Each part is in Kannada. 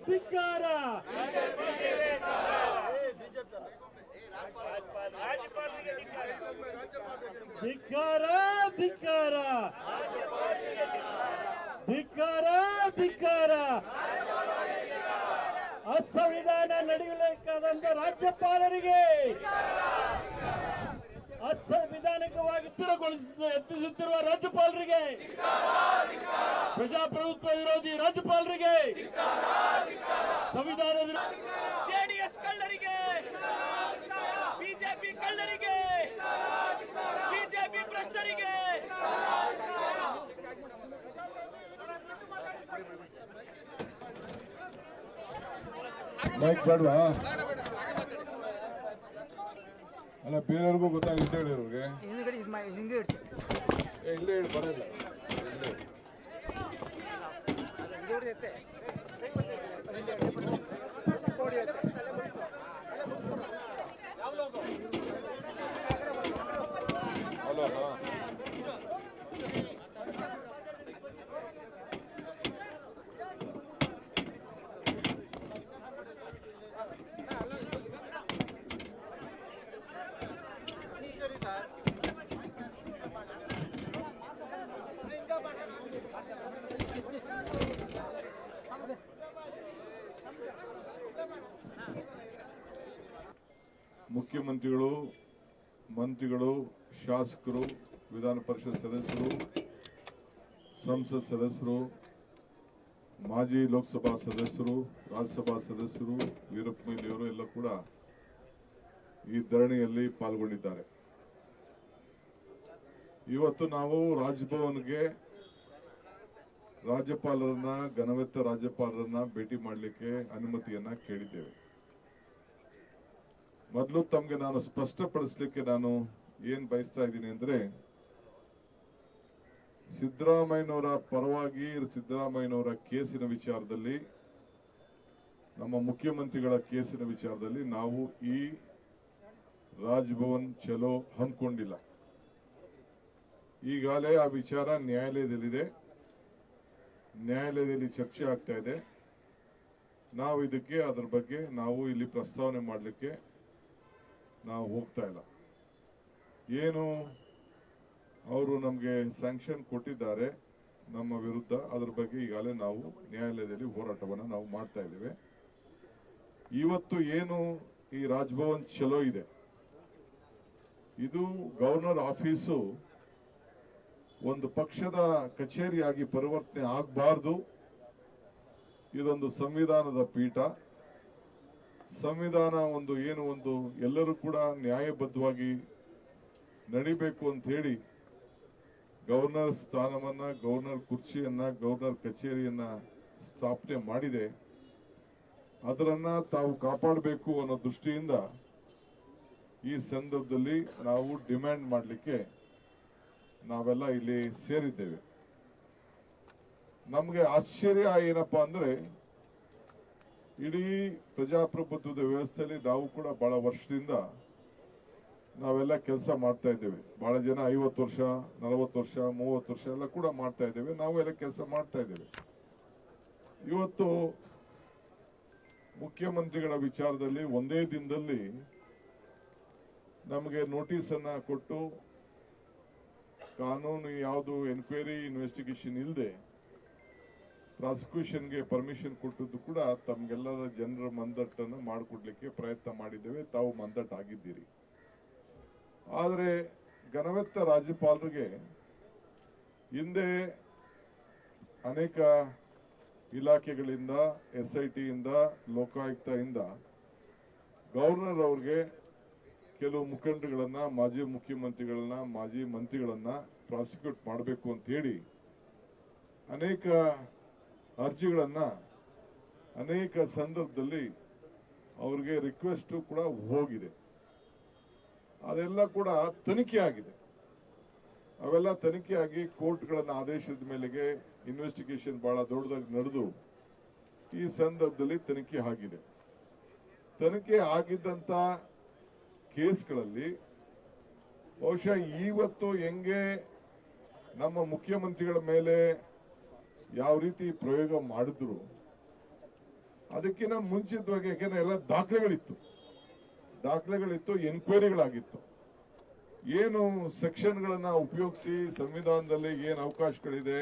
ಧಿಕ್ಕಾರ ಧಿಕ್ಕಾರ ಧಿಕ್ಕಾರ ಧಿಕ್ಕಾರ ಧಿಕ್ಕಾರ ಅಸಂವಿಧಾನ ನಡೆಯಬೇಕಾದಂತ ರಾಜ್ಯಪಾಲರಿಗೆ ಅಸಂವಿಧಾನಿಕವಾಗಿ ಯತ್ನಿಸುತ್ತಿರುವ ರಾಜ್ಯಪಾಲರಿಗೆ ಪ್ರಜಾಪ್ರಭುತ್ವ ವಿರೋಧಿ ರಾಜ್ಯಪಾಲರಿಗೆ ಸಂವಿಧಾನ ಜೆಡಿಎಸ್ ಕಳ್ಳರಿಗೆ ಬಿಜೆಪಿ ಕಳ್ಳರಿಗೆ ಬಿಜೆಪಿ ಭ್ರಷ್ಟರಿಗೆ ಮೈಕ್ ಬೇಡವಾ ಅಲ್ಲ ಬೇರೆಯವ್ರಿಗೂ ಗೊತ್ತಾಗಲಿ ಅಂತ ಹೇಳಿ ಅವ್ರಿಗೆ ಇಲ್ಲೇ ಹೇಳಿ ಬರಲ್ಲ ಹಲೋ ಮುಖ್ಯಮಂತ್ರಿಗಳು, ಮಂತ್ರಿಗಳು, ಶಾಸಕರು, ವಿಧಾನ ಪರಿಷತ್ ಸದಸ್ಯರು, ಸಂಸತ್ ಸದಸ್ಯರು, ಮಾಜಿ ಲೋಕಸಭಾ ಸದಸ್ಯರು, ರಾಜ್ಯಸಭಾ ಸದಸ್ಯರು, ವೀರಪ್ಪ ಮೊಯ್ಲಿಯವರು ಎಲ್ಲ ಕೂಡ ಈ ಧರಣಿಯಲ್ಲಿ ಪಾಲ್ಗೊಂಡಿದ್ದಾರೆ. ಇವತ್ತು ನಾವು ರಾಜಭವನ್ಗೆ ರಾಜ್ಯಪಾಲರನ್ನ, ಘನವೆತ್ತ ರಾಜ್ಯಪಾಲರನ್ನ ಭೇಟಿ ಮಾಡಲಿಕ್ಕೆ ಅನುಮತಿಯನ್ನ ಕೇಳಿದ್ದೇವೆ. ಮೊದಲು ತಮಗೆ ನಾನು ಸ್ಪಷ್ಟಪಡಿಸಲಿಕ್ಕೆ ನಾನು ಏನ್ ಬಯಸ್ತಾ ಇದ್ದೀನಿ ಅಂದ್ರೆ, ಸಿದ್ದರಾಮಯ್ಯನವರ ಪರವಾಗಿ ಸಿದ್ದರಾಮಯ್ಯನವರ ಕೇಸಿನ ವಿಚಾರದಲ್ಲಿ, ನಮ್ಮ ಮುಖ್ಯಮಂತ್ರಿಗಳ ಕೇಸಿನ ವಿಚಾರದಲ್ಲಿ ನಾವು ಈ ರಾಜಭವನ್ ಚಲೋ ಹಮ್ಮಿಕೊಂಡಿಲ್ಲ. ಈಗಾಗಲೇ ಆ ವಿಚಾರ ನ್ಯಾಯಾಲಯದಲ್ಲಿದೆ, ನ್ಯಾಯಾಲಯದಲ್ಲಿ ಚರ್ಚೆ ಆಗ್ತಾ ಇದೆ. ನಾವು ಇದಕ್ಕೆ ಅದರ ಬಗ್ಗೆ ನಾವು ಇಲ್ಲಿ ಪ್ರಸ್ತಾವನೆ ಮಾಡಲಿಕ್ಕೆ ನಾವು ಹೋಗ್ತಾ ಇಲ್ಲ. ಏನು ಅವರು ನಮಗೆ ಸ್ಯಾಂಕ್ಷನ್ ಕೊಟ್ಟಿದ್ದಾರೆ ನಮ್ಮ ವಿರುದ್ಧ, ಅದರ ಬಗ್ಗೆ ಈಗಾಗಲೇ ನಾವು ನ್ಯಾಯಾಲಯದಲ್ಲಿ ಹೋರಾಟವನ್ನು ನಾವು ಮಾಡ್ತಾ ಇದ್ದೇವೆ. ಇವತ್ತು ಏನು ಈ ರಾಜಭವನ್ ಚಲೋ ಇದೆ, ಇದು ಗವರ್ನರ್ ಆಫೀಸು ಒಂದು ಪಕ್ಷದ ಕಚೇರಿಯಾಗಿ ಪರಿವರ್ತನೆ ಆಗಬಾರ್ದು. ಇದೊಂದು ಸಂವಿಧಾನದ ಪೀಠ. ಸಂವಿಧಾನ ಒಂದು ಏನು ಒಂದು ಎಲ್ಲರೂ ಕೂಡ ನ್ಯಾಯಬದ್ಧವಾಗಿ ನಡಿಬೇಕು ಅಂತ ಹೇಳಿ ಗವರ್ನರ್ ಸ್ಥಾನವನ್ನ, ಗವರ್ನರ್ ಕುರ್ಚಿಯನ್ನ, ಗವರ್ನರ್ ಕಚೇರಿಯನ್ನ ಸ್ಥಾಪನೆ ಮಾಡಿದೆ. ಅದರನ್ನ ತಾವು ಕಾಪಾಡಬೇಕು ಅನ್ನೋ ದೃಷ್ಟಿಯಿಂದ ಈ ಸಂದರ್ಭದಲ್ಲಿ ನಾವು ಡಿಮ್ಯಾಂಡ್ ಮಾಡಲಿಕ್ಕೆ ನಾವೆಲ್ಲ ಇಲ್ಲಿ ಸೇರಿದ್ದೇವೆ. ನಮಗೆ ಆಶ್ಚರ್ಯ ಏನಪ್ಪಾ ಅಂದ್ರೆ, ಇಡೀ ಪ್ರಜಾಪ್ರಭುತ್ವದ ವ್ಯವಸ್ಥೆಯಲ್ಲಿ ನಾವು ಕೂಡ ಬಹಳ ವರ್ಷದಿಂದ ನಾವೆಲ್ಲ ಕೆಲಸ ಮಾಡ್ತಾ ಇದ್ದೇವೆ. ಬಹಳ ಜನ 50 ವರ್ಷ, 40 ವರ್ಷ, 30 ವರ್ಷ ಎಲ್ಲ ಕೂಡ ಮಾಡ್ತಾ ಇದ್ದೇವೆ. ನಾವು ಎಲ್ಲ ಕೆಲಸ ಮಾಡ್ತಾ ಇದ್ದೇವೆ. ಇವತ್ತು ಮುಖ್ಯಮಂತ್ರಿಗಳ ವಿಚಾರದಲ್ಲಿ ಒಂದೇ ದಿನದಲ್ಲಿ ನಮಗೆ ನೋಟಿಸ್ ಅನ್ನ ಕೊಟ್ಟು, ಕಾನೂನು ಯಾವುದು ಎನ್ಕ್ವೈರಿ ಇನ್ವೆಸ್ಟಿಗೇಷನ್ ಇಲ್ಲದೆ ಪ್ರಾಸಿಕ್ಯೂಷನ್ಗೆ ಪರ್ಮಿಷನ್ ಕೊಟ್ಟದ್ದು ಕೂಡ ತಮ್ಗೆಲ್ಲರ ಜನರ ಮಂದಟ್ಟನ್ನು ಮಾಡಿಕೊಡ್ಲಿಕ್ಕೆ ಪ್ರಯತ್ನ ಮಾಡಿದ್ದೇವೆ. ತಾವು ಮಂದಟ್ ಆಗಿದ್ದೀರಿ. ಆದರೆ ಘನವೆತ್ತ ರಾಜ್ಯಪಾಲರಿಗೆ ಹಿಂದೆ ಅನೇಕ ಇಲಾಖೆಗಳಿಂದ, SIT ಇಂದ, ಲೋಕಾಯುಕ್ತದಿಂದ ಗವರ್ನರ್ ಅವ್ರಿಗೆ ಕೆಲವು ಮುಖಂಡಗಳನ್ನ, ಮಾಜಿ ಮುಖ್ಯಮಂತ್ರಿಗಳನ್ನ, ಮಾಜಿ ಮಂತ್ರಿಗಳನ್ನ ಪ್ರಾಸಿಕ್ಯೂಟ್ ಮಾಡಬೇಕು ಅಂತ ಹೇಳಿ ಅನೇಕ ಅರ್ಜಿಗಳನ್ನ ಅನೇಕ ಸಂದರ್ಭದಲ್ಲಿ ಅವ್ರಿಗೆ ರಿಕ್ವೆಸ್ಟ್ ಕೂಡ ಹೋಗಿದೆ. ಅದೆಲ್ಲ ಕೂಡ ತನಿಖೆ ಆಗಿದೆ. ಅವೆಲ್ಲ ತನಿಖೆಯಾಗಿ ಕೋರ್ಟ್ಗಳನ್ನ ಆದೇಶದ ಮೇಲೆಗೆ ಇನ್ವೆಸ್ಟಿಗೇಷನ್ ಬಹಳ ದೊಡ್ಡದಾಗಿ ನಡೆದು ಈ ಸಂದರ್ಭದಲ್ಲಿ ತನಿಖೆ ಆಗಿದೆ. ತನಿಖೆ ಆಗಿದ್ದಂತ ಕೇಸ್ಗಳಲ್ಲಿ ಬಹುಶಃ ಇವತ್ತು ಹೆಂಗೆ ನಮ್ಮ ಮುಖ್ಯಮಂತ್ರಿಗಳ ಮೇಲೆ ಯಾವ ರೀತಿ ಪ್ರಯೋಗ ಮಾಡಿದ್ರು ಅದಕ್ಕಿಂತ ಮುಂಚಿತವಾಗಿ ಯಾಕೆಂದ್ರೆ ಎಲ್ಲ ದಾಖಲೆಗಳಿತ್ತು, ಎನ್ಕ್ವೈರಿಗಳಾಗಿತ್ತು. ಏನು ಸೆಕ್ಷನ್ಗಳನ್ನ ಉಪಯೋಗಿಸಿ ಸಂವಿಧಾನದಲ್ಲಿ ಏನು ಅವಕಾಶಗಳಿದೆ,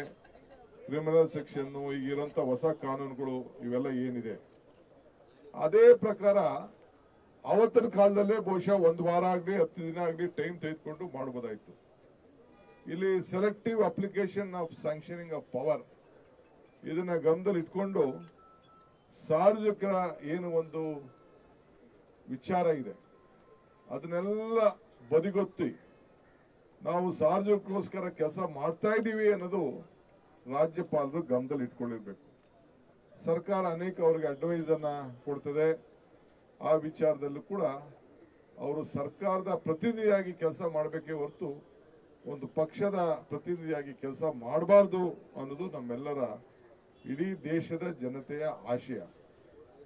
ಕ್ರಿಮಿನಲ್ ಸೆಕ್ಷನ್, ಈಗಿರೋಂಥ ಹೊಸ ಕಾನೂನುಗಳು ಇವೆಲ್ಲ ಏನಿದೆ, ಅದೇ ಪ್ರಕಾರ ಅವತ್ತಿನ ಕಾಲದಲ್ಲೇ ಬಹುಶಃ 1 ವಾರ ಆಗಲಿ 10 ದಿನ ಆಗಲಿ ಟೈಮ್ ತೆಗೆದುಕೊಂಡು ಮಾಡಬಹುದಾಯ್ತು. ಇಲ್ಲಿ selective application of sanctioning of power ಇದನ್ನ ಗಮನದಲ್ಲಿ ಇಟ್ಕೊಂಡು ಸಾರ್ವಜನಿಕರ ಏನು ಒಂದು ವಿಚಾರ ಇದೆ ಅದನ್ನೆಲ್ಲ ಬದಿಗೊತ್ತಿ ನಾವು ಸಾರ್ವಜನಿಕರಿಗೋಸ್ಕರ ಕೆಲಸ ಮಾಡ್ತಾ ಇದ್ದೀವಿ ಅನ್ನೋದು ರಾಜ್ಯಪಾಲರು ಗಮನದಲ್ಲಿ ಇಟ್ಕೊಂಡಿರ್ಬೇಕು. ಸರ್ಕಾರ ಅನೇಕ ಅವರಿಗೆ ಅಡ್ವೈಸ್ ಅನ್ನ ಕೊಡ್ತದೆ. ಆ ವಿಚಾರದಲ್ಲೂ ಕೂಡ ಅವರು ಸರ್ಕಾರದ ಪ್ರತಿನಿಧಿಯಾಗಿ ಕೆಲಸ ಮಾಡಬೇಕೇ ಹೊರತು ಒಂದು ಪಕ್ಷದ ಪ್ರತಿನಿಧಿಯಾಗಿ ಕೆಲಸ ಮಾಡಬಾರ್ದು ಅನ್ನೋದು ನಮ್ಮೆಲ್ಲರ ಇಡೀ ದೇಶದ ಜನತೆಯ ಆಶಯ.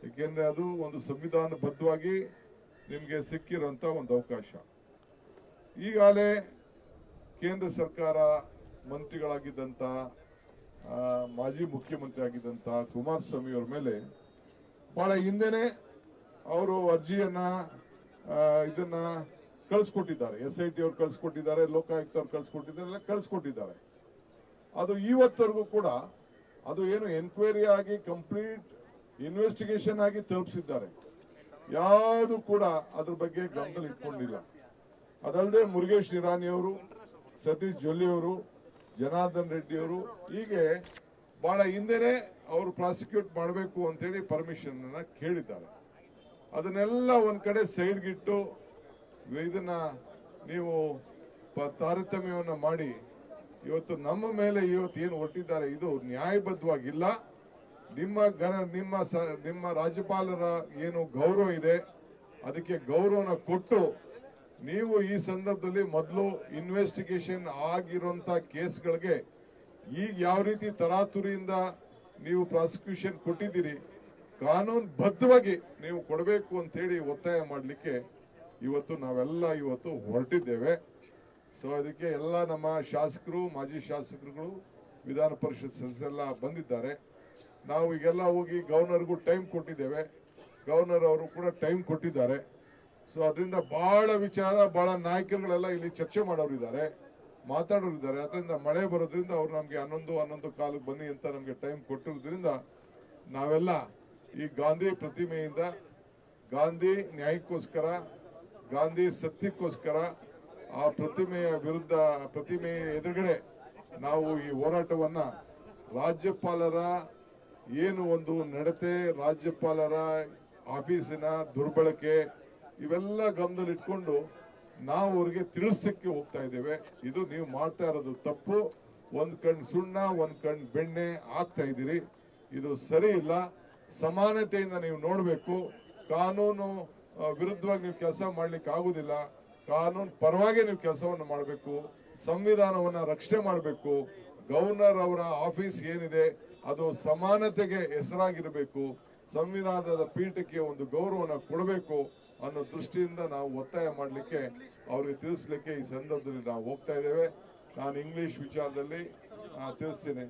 ಏಕೆಂದ್ರೆ ಅದು ಒಂದು ಸಂವಿಧಾನಬದ್ಧವಾಗಿ ನಿಮಗೆ ಸಿಕ್ಕಿರುವಂತ ಒಂದು ಅವಕಾಶ. ಈಗಾಗಲೇ ಕೇಂದ್ರ ಸರ್ಕಾರ ಮಂತ್ರಿಗಳಾಗಿದ್ದಂತ ಮಾಜಿ ಮುಖ್ಯಮಂತ್ರಿ ಆಗಿದ್ದಂತ ಕುಮಾರಸ್ವಾಮಿ ಅವರ ಮೇಲೆ ಬಹಳ ಹಿಂದೆನೆ ಅವರು ಅರ್ಜಿಯನ್ನ ಇದನ್ನ ಕಳಿಸ್ಕೊಟ್ಟಿದ್ದಾರೆ. SIT ಅವ್ರು ಕಳಿಸ್ಕೊಟ್ಟಿದ್ದಾರೆ, ಲೋಕಾಯುಕ್ತ ಅವ್ರು ಕಳಿಸ್ಕೊಟ್ಟಿದ್ದಾರೆ. ಅದು ಇವತ್ತವರೆಗೂ ಕೂಡ ಅದು ಏನು ಎನ್ಕ್ವೈರಿ ಆಗಿ ಕಂಪ್ಲೀಟ್ ಇನ್ವೆಸ್ಟಿಗೇಷನ್ ಆಗಿ ತಲುಪಿಸಿದ್ದಾರೆ. ಯಾವುದು ಕೂಡ ಅದ್ರ ಬಗ್ಗೆ ಗಮನದಲ್ಲಿ ಇಟ್ಕೊಂಡಿಲ್ಲ. ಅದಲ್ಲದೆ ಮುರುಗೇಶ್ ನಿರಾಣಿ ಅವರು, ಸತೀಶ್ ಜೊಲ್ಲೆ ಅವರು, ಜನಾರ್ದನ್ ರೆಡ್ಡಿ ಅವರು ಹೀಗೆ ಬಹಳ ಹಿಂದೆನೆ ಅವರು ಪ್ರಾಸಿಕ್ಯೂಟ್ ಮಾಡಬೇಕು ಅಂತೇಳಿ ಪರ್ಮಿಷನ್ ಅನ್ನ ಕೇಳಿದ್ದಾರೆ. ಅದನ್ನೆಲ್ಲ ಒಂದ್ ಕಡೆ ಸೈಡ್ಗಿಟ್ಟು ಇದನ್ನ ನೀವು ತಾರತಮ್ಯವನ್ನ ಮಾಡಿ ಇವತ್ತು ನಮ್ಮ ಮೇಲೆ ಇವತ್ತು ಏನು ಹೊರಟಿದ್ದಾರೆ ಇದು ನ್ಯಾಯಬದ್ಧವಾಗಿಲ್ಲ. ನಿಮ್ಮ ರಾಜ್ಯಪಾಲರ ಏನು ಗೌರವ ಇದೆ ಅದಕ್ಕೆ ಗೌರವನ ಕೊಟ್ಟು ನೀವು ಈ ಸಂದರ್ಭದಲ್ಲಿ ಮೊದಲು ಇನ್ವೆಸ್ಟಿಗೇಷನ್ ಆಗಿರುವಂತ ಕೇಸ್ಗಳಿಗೆ ಈಗ ಯಾವ ರೀತಿ ತರಾತುರಿಯಿಂದ ನೀವು ಪ್ರಾಸಿಕ್ಯೂಷನ್ ಕೊಟ್ಟಿದ್ದೀರಿ ಕಾನೂನು ಬದ್ಧವಾಗಿ ನೀವು ಕೊಡಬೇಕು ಅಂತ ಹೇಳಿ ಒತ್ತಾಯ ಮಾಡಲಿಕ್ಕೆ ಇವತ್ತು ನಾವೆಲ್ಲ ಹೊರಟಿದ್ದೇವೆ. ಸೊ ಅದಕ್ಕೆ ಎಲ್ಲ ನಮ್ಮ ಶಾಸಕರು, ಮಾಜಿ ಶಾಸಕರುಗಳು, ವಿಧಾನ ಪರಿಷತ್ ಸದಸ್ಯರೆಲ್ಲ ಬಂದಿದ್ದಾರೆ. ನಾವು ಈಗೆಲ್ಲ ಹೋಗಿ ಗವರ್ನರ್ಗೂ ಟೈಮ್ ಕೊಟ್ಟಿದ್ದೇವೆ. ಗವರ್ನರ್ ಅವರು ಕೂಡ ಟೈಮ್ ಕೊಟ್ಟಿದ್ದಾರೆ. ಸೊ ಅದರಿಂದ ಬಹಳ ವಿಚಾರ, ಬಹಳ ನಾಯಕರುಗಳೆಲ್ಲ ಇಲ್ಲಿ ಚರ್ಚೆ ಮಾಡೋರಿದ್ದಾರೆ, ಮಾತಾಡೋರಿದ್ದಾರೆ. ಅದರಿಂದ ಮಳೆ ಬರೋದ್ರಿಂದ ಅವ್ರು ನಮ್ಗೆ 11 ಕಾಲಕ್ಕೆ ಬನ್ನಿ ಅಂತ ನಮ್ಗೆ ಟೈಮ್ ಕೊಟ್ಟಿರೋದ್ರಿಂದ ನಾವೆಲ್ಲ ಈ ಗಾಂಧಿ ಪ್ರತಿಮೆಯಿಂದ ಗಾಂಧಿ ನ್ಯಾಯಕ್ಕೋಸ್ಕರ, ಗಾಂಧಿ ಸತ್ಯಕ್ಕೋಸ್ಕರ, ಆ ಪ್ರತಿಮೆಯ ವಿರುದ್ಧ, ಪ್ರತಿಮೆಯ ಎದುರುಗಡೆ ನಾವು ಈ ಹೋರಾಟವನ್ನ ರಾಜ್ಯಪಾಲರ ಏನು ಒಂದು ನಡತೆ, ರಾಜ್ಯಪಾಲರ ಆಫೀಸಿನ ದುರ್ಬಳಕೆ ಇವೆಲ್ಲ ಗಮನದಲ್ಲಿಟ್ಕೊಂಡು ನಾವು ಅವ್ರಿಗೆ ತಿಳಿಸಲಿಕ್ಕೆ ಹೋಗ್ತಾ ಇದ್ದೇವೆ. ಇದು ನೀವು ಮಾಡ್ತಾ ಇರೋದು ತಪ್ಪು. ಒಂದ್ ಕಣ್ ಸುಣ್ಣ, ಒಂದ್ ಕಣ್ ಬೆಣ್ಣೆ ಆಗ್ತಾ ಇದ್ದೀರಿ. ಇದು ಸರಿ ಇಲ್ಲ. ಸಮಾನತೆಯಿಂದ ನೀವು ನೋಡಬೇಕು. ಕಾನೂನು ವಿರುದ್ಧವಾಗಿ ನೀವು ಕೆಲಸ ಮಾಡ್ಲಿಕ್ಕೆ ಆಗುದಿಲ್ಲ. ಕಾನೂನು ಪರವಾಗಿ ನೀವು ಕೆಲಸವನ್ನು ಮಾಡಬೇಕು. ಸಂವಿಧಾನವನ್ನ ರಕ್ಷಣೆ ಮಾಡಬೇಕು. ಗವರ್ನರ್ ಅವರ ಆಫೀಸ್ ಏನಿದೆ ಅದು ಸಮಾನತೆಗೆ ಹೆಸರಾಗಿರಬೇಕು. ಸಂವಿಧಾನದ ಪೀಠಕ್ಕೆ ಒಂದು ಗೌರವನ ಕೊಡಬೇಕು ಅನ್ನೋ ದೃಷ್ಟಿಯಿಂದ ನಾವು ಒತ್ತಾಯ ಮಾಡಲಿಕ್ಕೆ, ಅವ್ರಿಗೆ ತಿಳಿಸ್ಲಿಕ್ಕೆ ಈ ಸಂದರ್ಭದಲ್ಲಿ ನಾವು ಹೋಗ್ತಾ ಇದ್ದೇವೆ. ನಾನು ಇಂಗ್ಲಿಷ್ ವಿಚಾರದಲ್ಲಿ ತಿಳಿಸ್ತೇನೆ.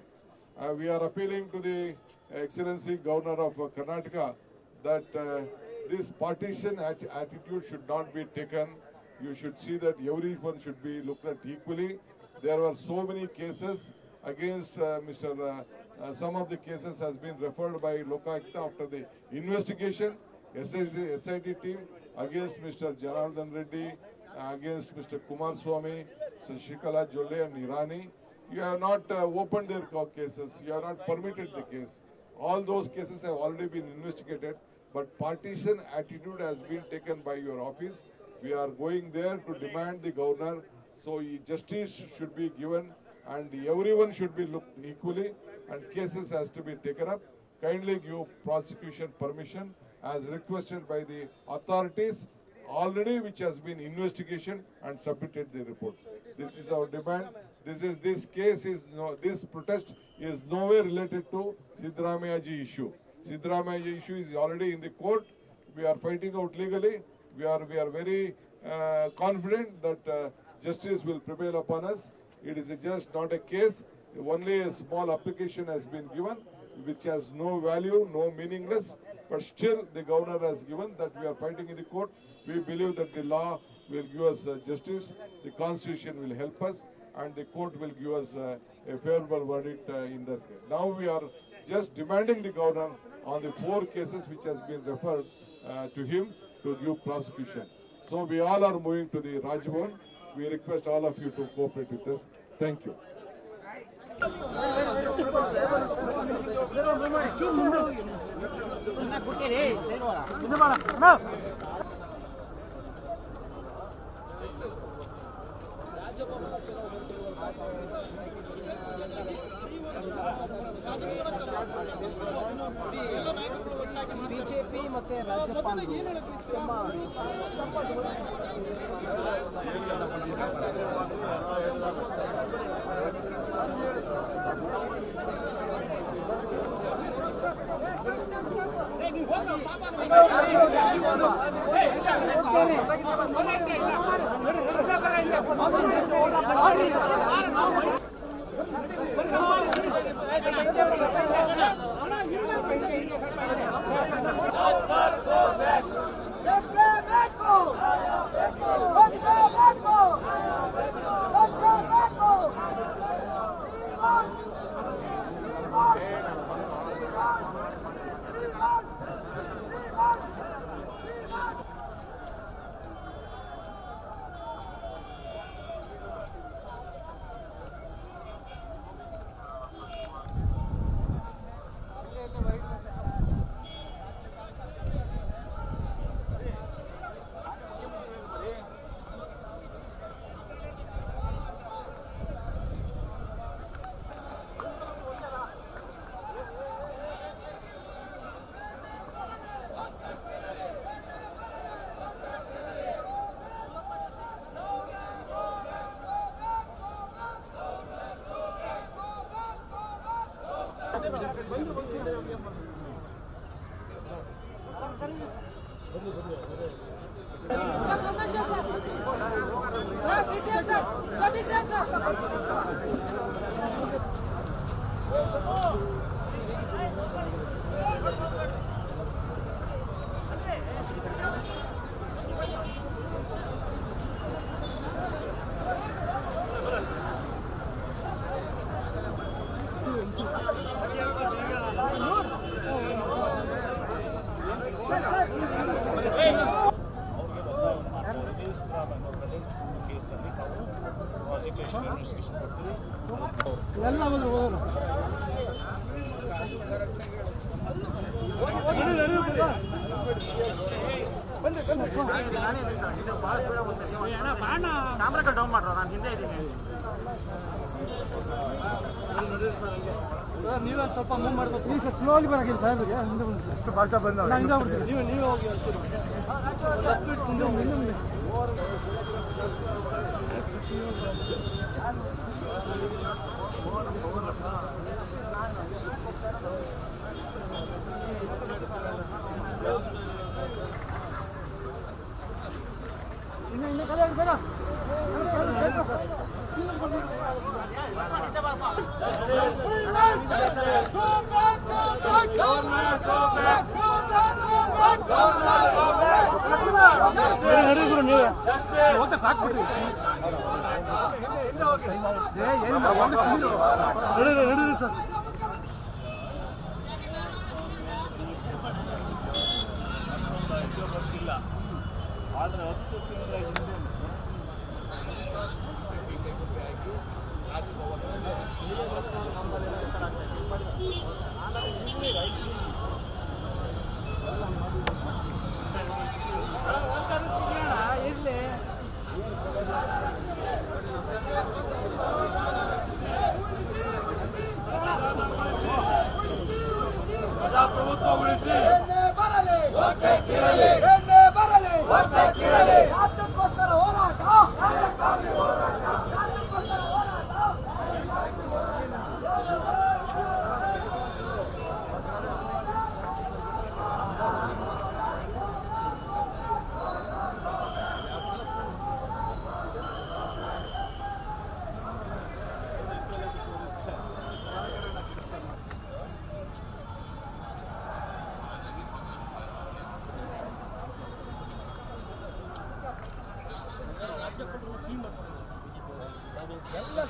We are appealing to the Excellency Governor of Karnataka that this partition attitude should not be taken. You should see that everyone should be looked at equally. There were so many cases against some of the cases has been referred by Lokayukta after the investigation. SIT team against Mr. Janardhan Reddy, against Mr. Kumaraswamy, Shashikala Jolle and Irani. You have not opened their cases. You have not permitted the case. All those cases have already been investigated, but partition attitude has been taken by your office. We are going there to demand the governor, so justice should be given and everyone should be looked equally and cases has to be taken up. Kindly give prosecution permission as requested by the authorities already, which has been investigation and submitted the report. This is our demand. This protest is nowhere related to Siddaramaiah ji issue. Siddaramaiah ji issue is already in the court. We are fighting out legally. We are very confident that justice will prevail upon us. It is just not a case. Only a small application has been given, which has no value, no meaningless. but still the governor has given that we are fighting in the court. We believe that the law will give us justice, the constitution will help us, and the court will give us a favorable verdict in this case. Now we are just demanding the governor on the 4 cases which has been referred to him to give prosecution. So we all are moving to the Rajbhavan. We request all of you to cooperate with us. Thank you. BJP ಮತ್ತೆ ರಾಜ್ಯಪಾಲರು ಡೌನ್ ಮಾಡ್ರ ನಾನು ಹಿಂದೆ ಇದ್ದೀನಿ ನೀವೇ ಸ್ವಲ್ಪ ಮೂವ್ ಮಾಡ್ಬೇಕು ನೀವು ಸರ್ ಸ್ಲೋಲಿ ಬರಕಿಲ್ಲ ಸಾಹೇಬ್ರಿಗೆ ಹಿಂದೆ ಬಂದು ಬಾಲ್ಟ ಬಂದ ಹಿಂದೆ ಬರ್ತೀವಿ ನೀವು ಹೋಗಿ ಹಿಂದೆ ಇನ್ನು ಕಲೆ ಬೇಡ ಸಾಕ್ಬಿಟ್ರಿ ಸರ್ ಆದ್ರೆ 10 ತಿಂಗಳ ಹಿಂದೆ ಪ್ರಜಾಪ್ರಭುತ್ವ ಉಳಿಸಿ ಅದಕ್ಕೋಸ್ಕರ ಹೋರಾಟ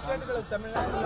ಸ್ಟೇಟ್ಗಳಲ್ಲಿ ತಮಿಳುನಾಡು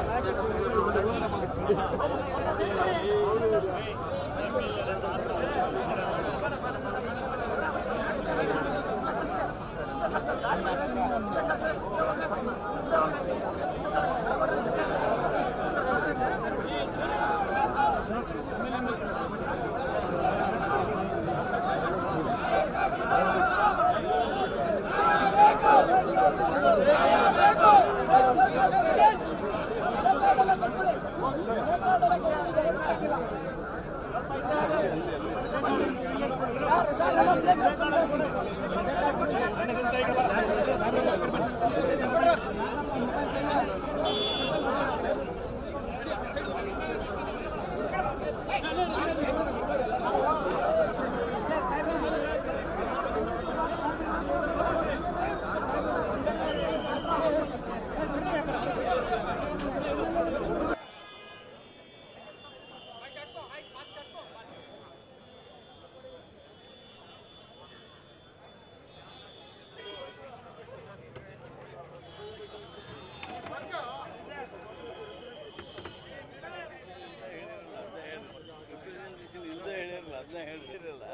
ಅದನ್ನ ಹೇಳ್ತಿರಲ್ಲ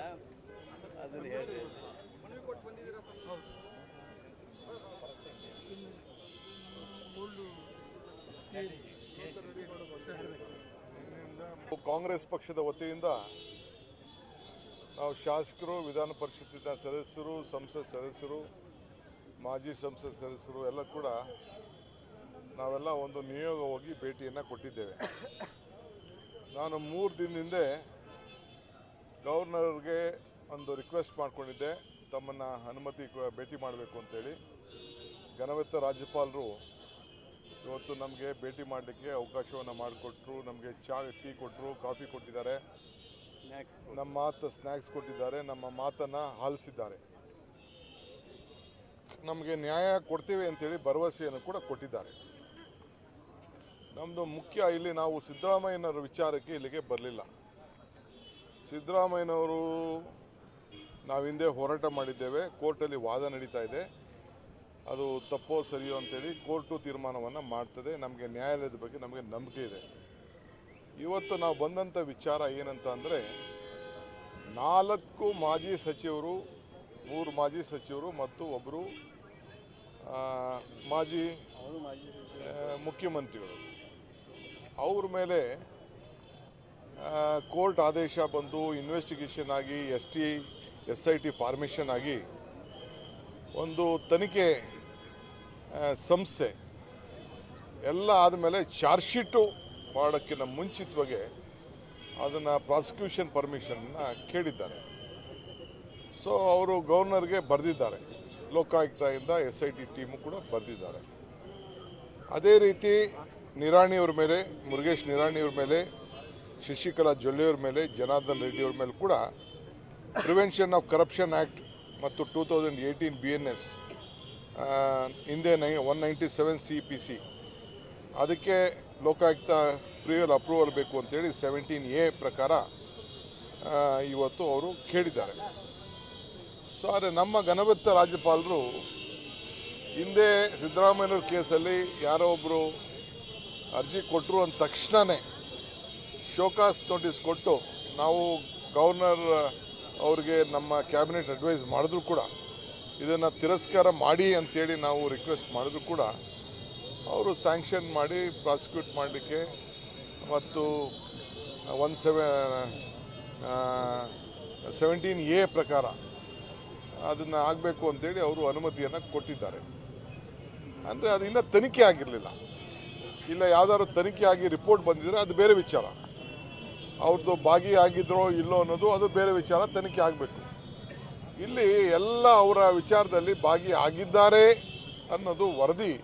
ಅದನ್ನ ಹೇಳಿ ಕಾಂಗ್ರೆಸ್ ಪಕ್ಷದ ವತಿಯಿಂದ ನಾವು ಶಾಸಕರು, ವಿಧಾನ ಪರಿಷತ್ತಿನ ಸದಸ್ಯರು, ಸಂಸತ್ ಸದಸ್ಯರು, ಮಾಜಿ ಸಂಸತ್ ಸದಸ್ಯರು ಎಲ್ಲ ಕೂಡ ನಾವೆಲ್ಲ ಒಂದು ನಿಯೋಗ ಹೋಗಿ ಭೇಟಿಯನ್ನು ಕೊಟ್ಟಿದ್ದೇವೆ. ನಾನು 3 ದಿನದಿಂದ ಗವರ್ನರ್ಗೆ ಒಂದು ರಿಕ್ವೆಸ್ಟ್ ಮಾಡ್ಕೊಂಡಿದ್ದೆ, ತಮ್ಮನ್ನು ಅನುಮತಿ ಭೇಟಿ ಮಾಡಬೇಕು ಅಂತೇಳಿ. ಘನವೆತ್ತ ರಾಜ್ಯಪಾಲರು ಇವತ್ತು ನಮಗೆ ಭೇಟಿ ಮಾಡಲಿಕ್ಕೆ ಅವಕಾಶವನ್ನು ಮಾಡಿಕೊಟ್ರು. ನಮಗೆ ಟೀ ಕೊಟ್ಟರು, ಕಾಫಿ ಕೊಟ್ಟಿದ್ದಾರೆ, ನಮ್ಮ ಸ್ನ್ಯಾಕ್ಸ್ ಕೊಟ್ಟಿದ್ದಾರೆ, ನಮ್ಮ ಮಾತನ್ನು ಆಲಿಸಿದ್ದಾರೆ. ನಮಗೆ ನ್ಯಾಯ ಕೊಡ್ತೀವಿ ಅಂತೇಳಿ ಭರವಸೆಯನ್ನು ಕೂಡ ಕೊಟ್ಟಿದ್ದಾರೆ. ನಮ್ಮದು ಮುಖ್ಯ ಇಲ್ಲಿ ನಾವು ಸಿದ್ದರಾಮಯ್ಯನವರ ವಿಚಾರಕ್ಕೆ ಇಲ್ಲಿಗೆ ಬರಲಿಲ್ಲ. ಸಿದ್ದರಾಮಯ್ಯನವರು ನಾವು ಹಿಂದೆ ಹೋರಾಟ ಮಾಡಿದ್ದೇವೆ, ಕೋರ್ಟಲ್ಲಿ ವಾದ ನಡೀತಾ ಇದೆ. ಅದು ತಪ್ಪೋ ಸರಿಯೋ ಅಂತೇಳಿ ಕೋರ್ಟು ತೀರ್ಮಾನವನ್ನು ಮಾಡ್ತದೆ. ನಮಗೆ ನ್ಯಾಯಾಲಯದ ಬಗ್ಗೆ ನಮಗೆ ನಂಬಿಕೆ ಇದೆ. ಇವತ್ತು ನಾವು ಬಂದಂಥ ವಿಚಾರ ಏನಂತ ಅಂದರೆ 4 ಮಾಜಿ ಸಚಿವರು, 3 ಮಾಜಿ ಸಚಿವರು ಮತ್ತು ಒಬ್ಬರು ಮಾಜಿ ಮುಖ್ಯಮಂತ್ರಿಗಳು, ಅವ್ರ ಮೇಲೆ ಕೋರ್ಟ್ ಆದೇಶ ಬಂದು ಇನ್ವೆಸ್ಟಿಗೇಷನ್ ಆಗಿ SIT ಫಾರ್ಮೇಷನ್ ಆಗಿ ಒಂದು ತನಿಖೆ ಸಂಸ್ಥೆ ಎಲ್ಲ ಆದಮೇಲೆ ಚಾರ್ಜ್ ಶೀಟು ಮಾಡೋಕ್ಕಿಂತ ಮುಂಚಿತವಾಗಿ ಅದನ್ನು ಪ್ರಾಸಿಕ್ಯೂಷನ್ ಪರ್ಮಿಷನ್ನ ಕೇಳಿದ್ದಾರೆ. ಸೊ ಅವರು ಗವರ್ನರ್ಗೆ ಬರೆದಿದ್ದಾರೆ, ಲೋಕಾಯುಕ್ತದಿಂದ SIT ಟೀಮು ಕೂಡ ಬರೆದಿದ್ದಾರೆ. ಅದೇ ರೀತಿ ನಿರಾಣಿಯವ್ರ ಮೇಲೆ, ಮುರುಗೇಶ್ ನಿರಾಣಿಯವ್ರ ಮೇಲೆ, ಶಶಿಕಲಾ ಜೊಲ್ಲೆಯವ್ರ ಮೇಲೆ, ಜನಾರ್ದನ್ ರೆಡ್ಡಿಯವ್ರ ಮೇಲೆ ಕೂಡ ಪ್ರಿವೆನ್ಷನ್ ಆಫ್ ಕರಪ್ಷನ್ ಆ್ಯಕ್ಟ್ ಮತ್ತು 2018 BNS ಹಿಂದೆ 197 CPC ಅದಕ್ಕೆ ಲೋಕಾಯುಕ್ತ ಅಪ್ರೂವಲ್ ಬೇಕು ಅಂತೇಳಿ 17A ಪ್ರಕಾರ ಇವತ್ತು ಅವರು ಕೇಳಿದ್ದಾರೆ. ಸೊ ಆದರೆ ನಮ್ಮ ಘನವೆತ್ತ ರಾಜ್ಯಪಾಲರು ಹಿಂದೆ ಸಿದ್ದರಾಮಯ್ಯನವ್ರ ಕೇಸಲ್ಲಿ ಯಾರೋ ಒಬ್ಬರು ಅರ್ಜಿ ಕೊಟ್ಟರು ಅಂದ ತಕ್ಷಣವೇ ಶೋಕಾಸ್ ನೋಟಿಸ್ ಕೊಟ್ಟು ನಾವು ಗವರ್ನರ್ ಅವ್ರಿಗೆ ನಮ್ಮ ಕ್ಯಾಬಿನೆಟ್ ಅಡ್ವೈಸ್ ಮಾಡಿದ್ರು ಕೂಡ ಇದನ್ನು ತಿರಸ್ಕಾರ ಮಾಡಿ ಅಂತೇಳಿ ನಾವು ರಿಕ್ವೆಸ್ಟ್ ಮಾಡಿದ್ರು ಕೂಡ ಅವರು ಸ್ಯಾಂಕ್ಷನ್ ಮಾಡಿ ಪ್ರಾಸಿಕ್ಯೂಟ್ ಮಾಡಲಿಕ್ಕೆ ಮತ್ತು 17A ಪ್ರಕಾರ ಅದನ್ನು ಆಗಬೇಕು ಅಂತೇಳಿ ಅವರು ಅನುಮತಿಯನ್ನು ಕೊಟ್ಟಿದ್ದಾರೆ. ಅಂದರೆ ಅದು ಇನ್ನೂ ತನಿಖೆ ಆಗಿರಲಿಲ್ಲ. ಇಲ್ಲ ಯಾವುದಾದ್ರು ತನಿಖೆ ಆಗಿ ರಿಪೋರ್ಟ್ ಬಂದಿದ್ರೆ ಅದು ಬೇರೆ ವಿಚಾರ, ಅವ್ರದ್ದು ಭಾಗಿಯಾಗಿದ್ರೋ ಇಲ್ಲೋ ಅನ್ನೋದು ಅದು ಬೇರೆ ವಿಚಾರ, ತನಿಖೆ ಆಗಬೇಕು. ಇಲ್ಲಿ ಎಲ್ಲ ಅವರ ವಿಚಾರದಲ್ಲಿ ಭಾಗಿಯಾಗಿದ್ದಾರೆ ಅನ್ನೋದು ವರದಿ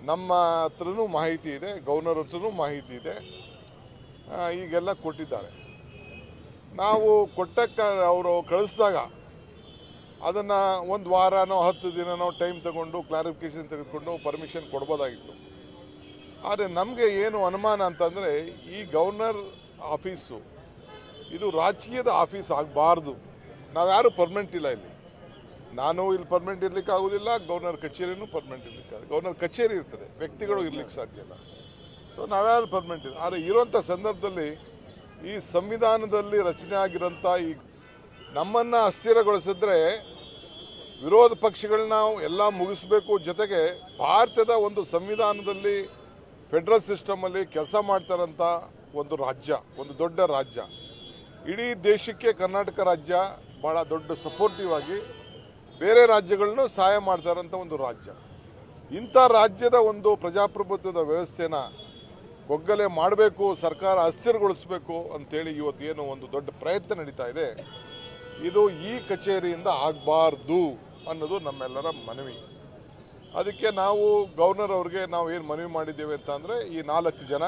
ನಮ್ಮ ಹತ್ರನೂ ಮಾಹಿತಿ ಇದೆ, ಗವರ್ನರ್ ಹತ್ರನೂ ಮಾಹಿತಿ ಇದೆ, ಈಗೆಲ್ಲ ಕೊಟ್ಟಿದ್ದಾರೆ. ನಾವು ಕೊಟ್ಟಕ್ಕೆ ಅವರು ಕಳಿಸಿದಾಗ ಅದನ್ನು 1 ವಾರನೋ 10 ದಿನನೋ ಟೈಮ್ ತಗೊಂಡು ಕ್ಲಾರಿಫಿಕೇಷನ್ ತೆಗೆದುಕೊಂಡು ಪರ್ಮಿಷನ್ ಕೊಡ್ಬೋದಾಗಿತ್ತು. ಆದರೆ ನಮಗೆ ಏನು ಅನುಮಾನ ಅಂತಂದರೆ ಈ ಗವರ್ನರ್ ಆಫೀಸು ಇದು ರಾಜಕೀಯದ ಆಫೀಸ್ ಆಗಬಾರ್ದು. ನಾವ್ಯಾರೂ ಪರ್ಮನೆಂಟ್ ಇಲ್ಲ ಇಲ್ಲಿ. ನಾನು ಇಲ್ಲಿ ಪರ್ಮನೆಂಟ್ ಇರ್ಲಿಕ್ಕೆ ಆಗೋದಿಲ್ಲ, ಗವರ್ನರ್ ಕಚೇರಿನೂ ಪರ್ಮನೆಂಟ್ ಇರ್ಲಿಕ್ಕೆ ಆಗೋದು. ಗವರ್ನರ್ ಕಚೇರಿ ಇರ್ತದೆ, ವ್ಯಕ್ತಿಗಳು ಇರ್ಲಿಕ್ಕೆ ಸಾಧ್ಯ ಇಲ್ಲ. ಸೊ ನಾವ್ಯಾರು ಪರ್ಮನೆಂಟ್ ಇಲ್ಲ. ಆದರೆ ಇರುವಂಥ ಸಂದರ್ಭದಲ್ಲಿ ಈ ಸಂವಿಧಾನದಲ್ಲಿ ರಚನೆ ಆಗಿರೋಂಥ ಈ ನಮ್ಮನ್ನು ಅಸ್ಥಿರಗೊಳಿಸಿದ್ರೆ ವಿರೋಧ ಪಕ್ಷಗಳನ್ನ ಎಲ್ಲ ಮುಗಿಸ್ಬೇಕು. ಜೊತೆಗೆ ಭಾರತದ ಒಂದು ಸಂವಿಧಾನದಲ್ಲಿ ಫೆಡರಲ್ ಸಿಸ್ಟಮಲ್ಲಿ ಕೆಲಸ ಮಾಡ್ತಾರಂಥ ಒಂದು ರಾಜ್ಯ, ಒಂದು ದೊಡ್ಡ ರಾಜ್ಯ, ಇಡೀ ದೇಶಕ್ಕೆ ಕರ್ನಾಟಕ ರಾಜ್ಯ ಭಾಳ ದೊಡ್ಡ ಸಪೋರ್ಟಿವ್ ಆಗಿ ಬೇರೆ ರಾಜ್ಯಗಳನ್ನು ಸಹಾಯ ಮಾಡ್ತಾರಂಥ ಒಂದು ರಾಜ್ಯ. ಇಂಥ ರಾಜ್ಯದ ಒಂದು ಪ್ರಜಾಪ್ರಭುತ್ವದ ವ್ಯವಸ್ಥೆನ ಒಗ್ಗಲೆ ಮಾಡಬೇಕು, ಸರ್ಕಾರ ಅಸ್ಥಿರಗೊಳಿಸಬೇಕು ಅಂತೇಳಿ ಇವತ್ತೇನು ಒಂದು ದೊಡ್ಡ ಪ್ರಯತ್ನ ನಡೀತಾ ಇದೆ, ಇದು ಈ ಕಚೇರಿಯಿಂದ ಆಗಬಾರ್ದು ಅನ್ನೋದು ನಮ್ಮೆಲ್ಲರ ಮನವಿ. ಅದಕ್ಕೆ ನಾವು ಗವರ್ನರ್ ಅವ್ರಿಗೆ ನಾವು ಏನು ಮನವಿ ಮಾಡಿದ್ದೇವೆ ಅಂತ ಅಂದರೆ, ಈ 4 ಜನ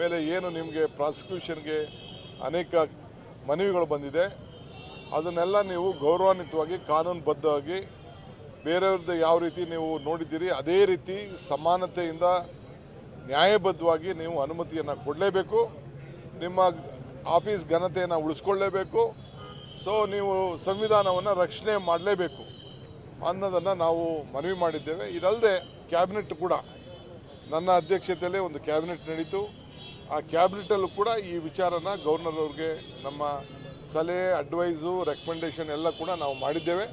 ಮೇಲೆ ಏನು ನಿಮಗೆ ಪ್ರಾಸಿಕ್ಯೂಷನ್ಗೆ ಅನೇಕ ಮನವಿಗಳು ಬಂದಿದೆ, ಅದನ್ನೆಲ್ಲ ನೀವು ಗೌರವಾನ್ವಿತವಾಗಿ ಕಾನೂನುಬದ್ಧವಾಗಿ ಬೇರೆಯವ್ರದ್ದು ಯಾವ ರೀತಿ ನೀವು ನೋಡಿದ್ದೀರಿ ಅದೇ ರೀತಿ ಸಮಾನತೆಯಿಂದ ನ್ಯಾಯಬದ್ಧವಾಗಿ ನೀವು ಅನುಮತಿಯನ್ನು ಕೊಡಲೇಬೇಕು, ನಿಮ್ಮ ಆಫೀಸ್ ಘನತೆಯನ್ನು ಉಳಿಸ್ಕೊಳ್ಳೇಬೇಕು. ಸೊ ನೀವು ಸಂವಿಧಾನವನ್ನು ರಕ್ಷಣೆ ಮಾಡಲೇಬೇಕು ಅನ್ನೋದನ್ನು ನಾವು ಮನವಿ ಮಾಡಿದ್ದೇವೆ. ಇದಲ್ಲದೆ ಕ್ಯಾಬಿನೆಟ್ ಕೂಡ, ನನ್ನ ಅಧ್ಯಕ್ಷತೆಯಲ್ಲೇ ಒಂದು ಕ್ಯಾಬಿನೆಟ್ ನಡೀತು. ಆ ಕ್ಯಾಬಿನೆಟಲ್ಲೂ ಕೂಡ ಈ ವಿಚಾರನ ಗವರ್ನರ್ ಅವ್ರಿಗೆ ನಮ್ಮ ಸಲಹೆ, ಅಡ್ವೈಸು, ರೆಕಮೆಂಡೇಷನ್ ಎಲ್ಲ ಕೂಡ ನಾವು ಮಾಡಿದ್ದೇವೆ.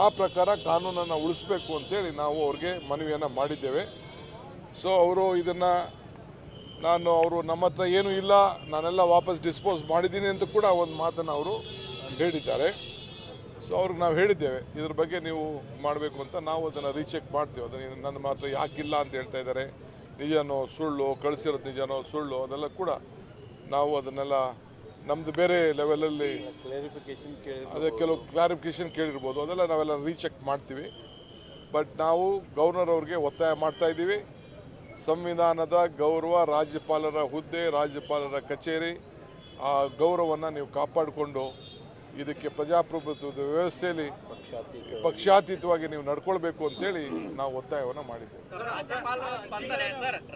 ಆ ಪ್ರಕಾರ ಕಾನೂನನ್ನು ಉಳಿಸ್ಬೇಕು ಅಂತೇಳಿ ನಾವು ಅವ್ರಿಗೆ ಮನವಿಯನ್ನು ಮಾಡಿದ್ದೇವೆ. ಸೊ ಅವರು ಇದನ್ನು ಅವರು ನಮ್ಮ ಹತ್ರ ಏನೂ ಇಲ್ಲ, ನಾನೆಲ್ಲ ವಾಪಸ್ ಡಿಸ್ಪೋಸ್ ಮಾಡಿದ್ದೀನಿ ಅಂತ ಕೂಡ ಒಂದು ಮಾತನ್ನು ಅವರು ಹೇಳಿದ್ದಾರೆ. ಸೊ ಅವ್ರಿಗೆ ನಾವು ಹೇಳಿದ್ದೇವೆ ಇದ್ರ ಬಗ್ಗೆ ನೀವು ಮಾಡಬೇಕು ಅಂತ. ನಾವು ಅದನ್ನು ರೀಚೆಕ್ ಮಾಡ್ತೇವೆ. ಅದನ್ನು ನನ್ನ ಮಾತ್ರ ಯಾಕಿಲ್ಲ ಅಂತ ಹೇಳ್ತಾ ಇದ್ದಾರೆ, ನಿಜನೋ ಸುಳ್ಳು, ಕಳಿಸಿರೋದು ನಿಜನೋ ಸುಳ್ಳು, ಅದೆಲ್ಲ ಕೂಡ ನಾವು ಅದನ್ನೆಲ್ಲ ನಮ್ಮದು ಬೇರೆ ಲೆವೆಲಲ್ಲಿ ಅದೇ ಕೆಲವು ಕ್ಲಾರಿಫಿಕೇಷನ್ ಕೇಳಿರ್ಬೋದು, ಅದೆಲ್ಲ ನಾವೆಲ್ಲ ರೀಚೆಕ್ ಮಾಡ್ತೀವಿ. ಬಟ್ ನಾವು ಗವರ್ನರ್ ಅವ್ರಿಗೆ ಒತ್ತಾಯ ಮಾಡ್ತಾ ಇದ್ದೀವಿ, ಸಂವಿಧಾನದ ಗೌರವ, ರಾಜ್ಯಪಾಲರ ಹುದ್ದೆ, ರಾಜ್ಯಪಾಲರ ಕಚೇರಿ, ಆ ಗೌರವವನ್ನು ನೀವು ಕಾಪಾಡಿಕೊಂಡು ಇದಕ್ಕೆ ಪ್ರಜಾಪ್ರಭುತ್ವದ ವ್ಯವಸ್ಥೆಯಲ್ಲಿ ಪಕ್ಷಾತೀತವಾಗಿ ನೀವು ನಡ್ಕೊಳ್ಬೇಕು ಅಂತೇಳಿ ನಾವು ಒತ್ತಾಯವನ್ನು ಮಾಡಿದ್ದೇವೆ.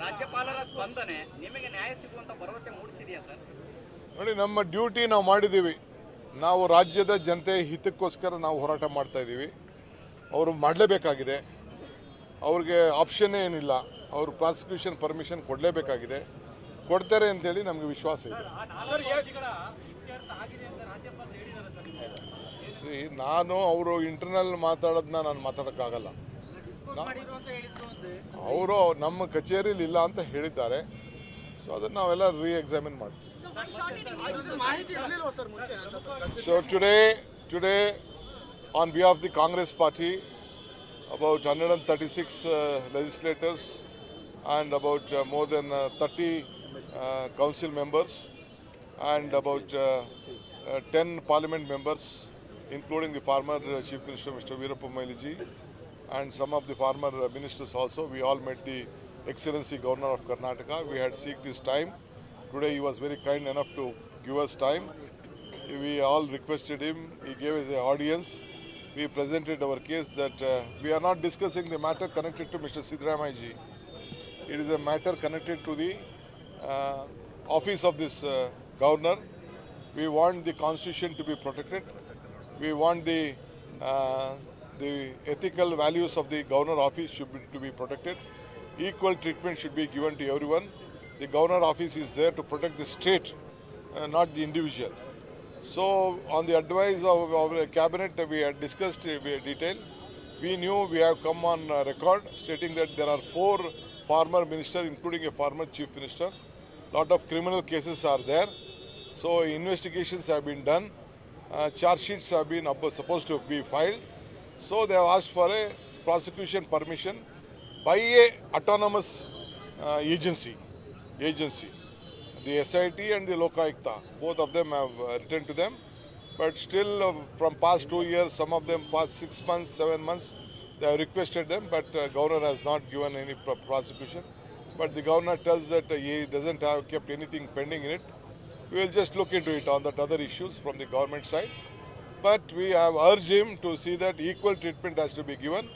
ರಾಜ್ಯಪಾಲರ ಸ್ಪಂದನೆ ನಿಮಗೆ ನ್ಯಾಯ ಸಿಗುವಂತ ಭರವಸೆ ಮೂಡಿಸಿದೆಯಾ ಸರ್? ನೋಡಿ, ನಮ್ಮ ಡ್ಯೂಟಿ ನಾವು ಮಾಡಿದ್ದೀವಿ. ನಾವು ರಾಜ್ಯದ ಜನತೆ ಹಿತಕ್ಕೋಸ್ಕರ ನಾವು ಹೋರಾಟ ಮಾಡ್ತಾ ಇದ್ದೀವಿ. ಅವರು ಮಾಡಲೇಬೇಕಾಗಿದೆ, ಅವ್ರಿಗೆ ಆಪ್ಷನ್ನೇ ಏನಿಲ್ಲ, ಅವರು ಪ್ರಾಸಿಕ್ಯೂಷನ್ ಪರ್ಮಿಷನ್ ಕೊಡಲೇಬೇಕಾಗಿದೆ, ಕೊಡ್ತಾರೆ ಅಂತೇಳಿ ನಮಗೆ ವಿಶ್ವಾಸ ಇದೆ. ನಾನು ಅವರು ಇಂಟರ್ನಲ್ ಮಾತಾಡೋದನ್ನ ನಾನು ಮಾತಾಡೋಕ್ಕಾಗಲ್ಲ. ಅವರು ನಮ್ಮ ಕಚೇರಿಲಿ ಇಲ್ಲ ಅಂತ ಹೇಳಿದ್ದಾರೆ. ಸೊ ಅದನ್ನು ನಾವೆಲ್ಲ ಎಕ್ಸಾಮಿನ್ ಮಾಡ್ತೀವಿ. So today on behalf of the Congress party, about 136 legislators and about more than 30 council members and about 10 parliament members, including the former Chief Minister Mr. Veerappa Moily and some of the former ministers also, we all met the Excellency Governor of Karnataka. We had seeked this time. Today he was very kind enough to give us time. We all requested him. He gave us an audience. We presented our case that we are not discussing the matter connected to Mr. Siddaramaiah ji. It is a matter connected to the office of this governor. We want the constitution to be protected. We want the ethical values of the governor office to be protected. Equal treatment should be given to everyone. The governor office is there to protect the state, not the individual. So on the advice of our cabinet, we had discussed detail. We knew, we have come on record stating that there are 4 former ministers, including a former chief minister. Lot of criminal cases are there. So investigations have been done. Charge sheets have been supposed to be filed. So they have asked for a prosecution permission by a autonomous agency. The SIT and the Lokayukta, both of them have written to them. But still from past 2 years, some of them past 6 months, 7 months, they have requested them, but governor has not given any prosecution. But the governor tells that he doesn't have kept anything pending in it. We will just look into it on that other issues from the government side. But we have urged him to see that equal treatment has to be given,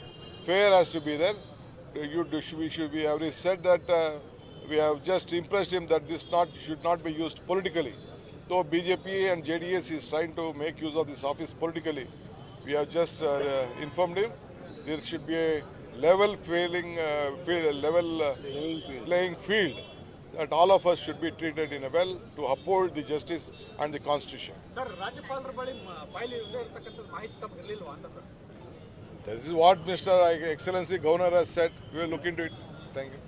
fair has to be there. We have said that we have just impressed him that this should not be used politically. Though BJP and JDS is trying to make use of this office politically, We have just informed him there should be a level playing field, that all of us should be treated in a well to uphold the justice and the constitution. Sir ರಾಜ್ಯಪಾಲರ ಬಳಿ ಫೈಲ್ ಇರತಕ್ಕಂಥ ಮಾಹಿತಿ ತಮಗೆ ಇರಲಿಲ್ವಾ ಅಂತ sir? This is what Mr. Excellency Governor has said. We will look into it. Thank you.